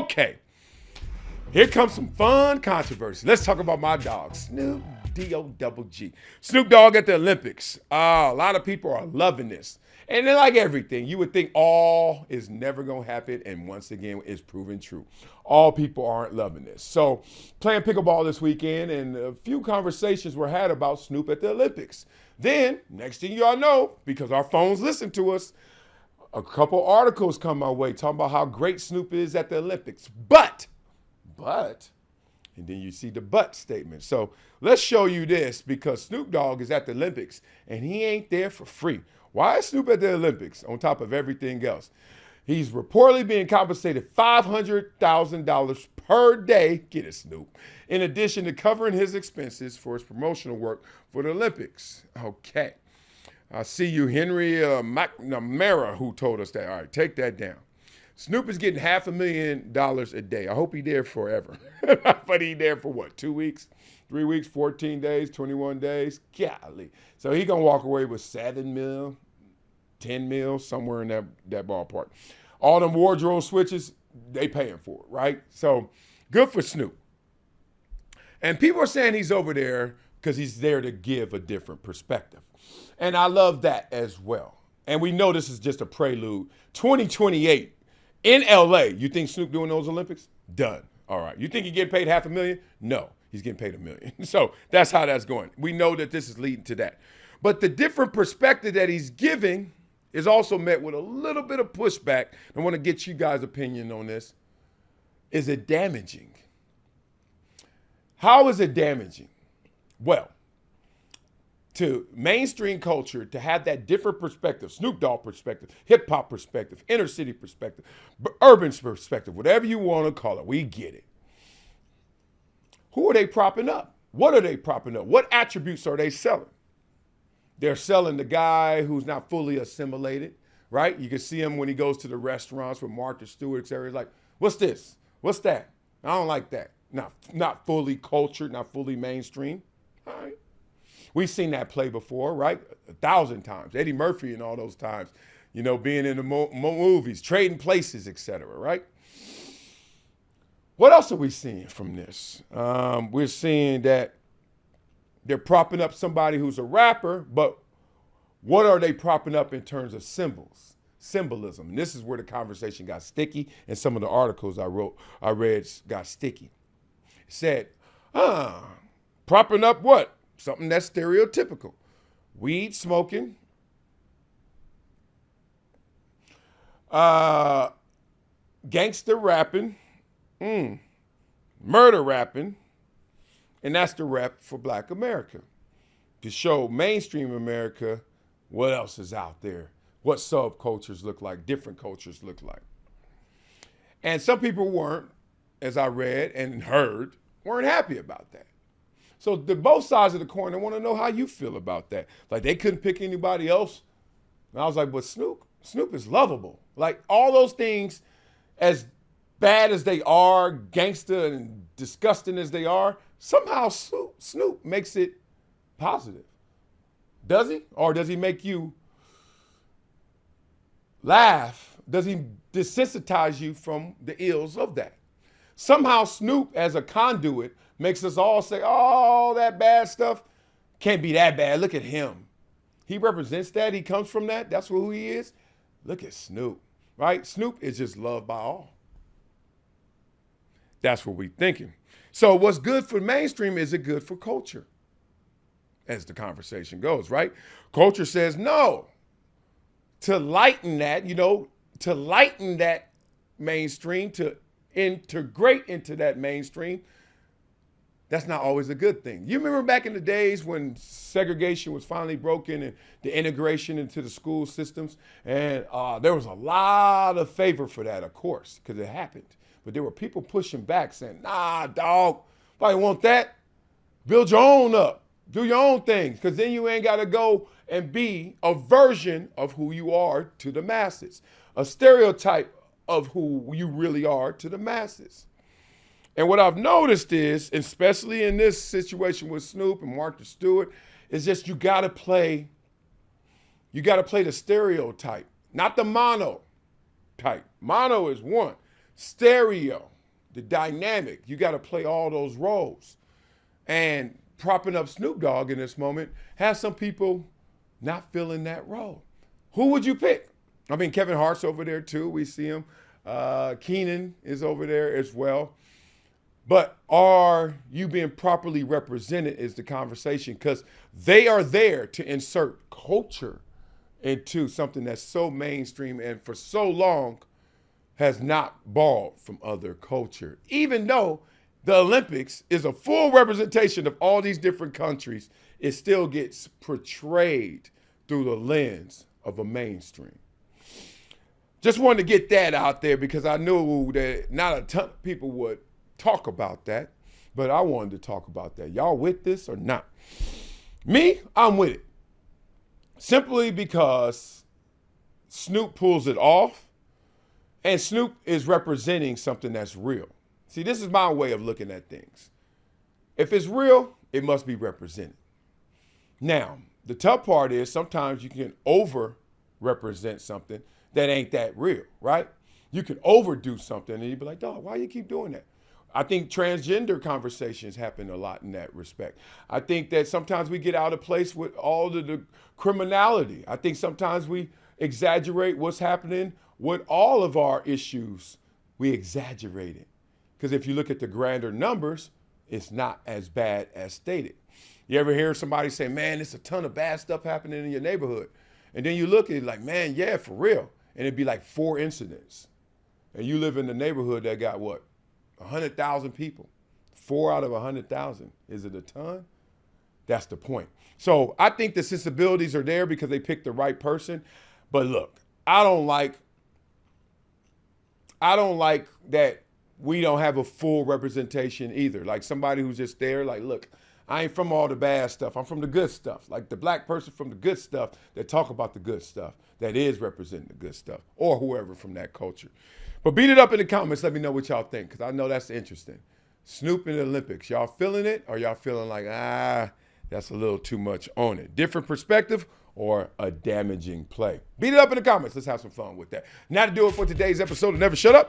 Okay, here comes some fun controversy. Let's talk about my dog, Snoop D-O-double-G. Snoop Dogg at the Olympics. A lot of people are loving this. And then like everything, you would think all is never going to happen. And once again, it's proven true. All people aren't loving this. So playing pickleball this weekend, and a few conversations were had about Snoop at the Olympics. Then, next thing y'all know, because our phones listen to us, a couple articles come my way talking about how great Snoop is at the Olympics. But, and then you see the but statement. So let's show you this, because Snoop Dogg is at the Olympics and he ain't there for free. Why is Snoop at the Olympics on top of everything else? He's reportedly being compensated $500,000 per day, get it, Snoop, in addition to covering his expenses for his promotional work for the Olympics. Okay. I see you, Henry McNamara, who told us that. All right, take that down. Snoop is getting $500,000 a day. I hope he's there forever. But he's there for what, 2 weeks, 3 weeks, 14 days, 21 days? Golly. So he's going to walk away with 7 mil, 10 mil, somewhere in that ballpark. All them wardrobe switches, they paying for it, right? So good for Snoop. And people are saying he's over there because he's there to give a different perspective. And I love that as well. And we know this is just a prelude. 2028 in LA. You think Snoop doing those Olympics? Done. All right. You think he getting paid $500,000? No, he's getting paid $1 million. So that's how that's going. We know that this is leading to that. But the different perspective that he's giving is also met with a little bit of pushback. I want to get you guys' opinion on this. Is it damaging? How is it damaging? Well, to mainstream culture, to have that different perspective, Snoop Dogg perspective, hip hop perspective, inner city perspective, urban perspective, whatever you want to call it, we get it. Who are they propping up? What are they propping up? What attributes are they selling? They're selling the guy who's not fully assimilated, right? You can see him when he goes to the restaurants with Martha Stewart, etc. He's like, what's this? What's that? I don't like that. Not fully cultured, not fully mainstream. All right. We've seen that play before, right? 1,000 times. Eddie Murphy and all those times, you know, being in the movies, trading places, etc. Right? What else are we seeing from this? We're seeing that they're propping up somebody who's a rapper, but what are they propping up in terms of symbolism? And this is where the conversation got sticky, and some of the articles I read got sticky. It said, propping up what? Something that's stereotypical. Weed smoking, gangster rapping, murder rapping, and that's the rap for Black America. To show mainstream America what else is out there, what subcultures look like, different cultures look like. And some people weren't, as I read and heard, weren't happy about that. So both sides of the coin, I want to know how you feel about that. Like they couldn't pick anybody else. And I was like, but Snoop is lovable. Like all those things, as bad as they are, gangster and disgusting as they are, somehow Snoop makes it positive. Does he? Or does he make you laugh? Does he desensitize you from the ills of that? Somehow Snoop, as a conduit, makes us all say, oh, that bad stuff can't be that bad. Look at him. He represents that. He comes from that. That's who he is. Look at Snoop, right? Snoop is just loved by all. That's what we're thinking. So what's good for mainstream, is it good for culture? As the conversation goes, right? Culture says no. To lighten that, to lighten that mainstream, to integrate into that mainstream, that's not always a good thing. You remember back in the days when segregation was finally broken and the integration into the school systems, and there was a lot of favor for that, of course, because it happened. But there were people pushing back saying, nah, dog, if I want that, build your own up. Do your own thing, because then you ain't got to go and be a version of who you are to the masses, a stereotype of who you really are to the masses. And what I've noticed is, especially in this situation with Snoop and Martha Stewart, is just you got to play the stereotype, not the mono type. Mono is one. Stereo, the dynamic. You got to play all those roles. And propping up Snoop Dogg in this moment has some people not filling that role. Who would you pick? I mean, Kevin Hart's over there too. We see him. Keenan is over there as well. But are you being properly represented is the conversation, because they are there to insert culture into something that's so mainstream and for so long has not borrowed from other culture. Even though the Olympics is a full representation of all these different countries, it still gets portrayed through the lens of a mainstream. Just wanted to get that out there because I knew that not a ton of people would talk about that, but I wanted to talk about that. Y'all with this or not? Me, I'm with it. Simply because Snoop pulls it off, and Snoop is representing something that's real. See, this is my way of looking at things. If it's real, it must be represented. Now, the tough part is sometimes you can over-represent something that ain't that real, right? You can overdo something and you'd be like, dog, why you keep doing that? I think transgender conversations happen a lot in that respect. I think that sometimes we get out of place with all of the criminality. I think sometimes we exaggerate what's happening with all of our issues. We exaggerate it. Because if you look at the grander numbers, it's not as bad as stated. You ever hear somebody say, man, there's a ton of bad stuff happening in your neighborhood. And then you look at it like, man, yeah, for real. And it'd be like 4 incidents. And you live in the neighborhood that got what? 100,000 people. 4 out of 100,000. Is it a ton? That's the point. So I think the sensibilities are there because they picked the right person. But look, I don't like that we don't have a full representation either. Like somebody who's just there, like, look, I ain't from all the bad stuff. I'm from the good stuff. Like the black person from the good stuff that talk about the good stuff, that is representing the good stuff, or whoever from that culture. But beat it up in the comments. Let me know what y'all think, because I know that's interesting. Snoop in the Olympics. Y'all feeling it, or y'all feeling like, that's a little too much on it? Different perspective or a damaging play? Beat it up in the comments. Let's have some fun with that. Now to do it for today's episode of Never Shut Up.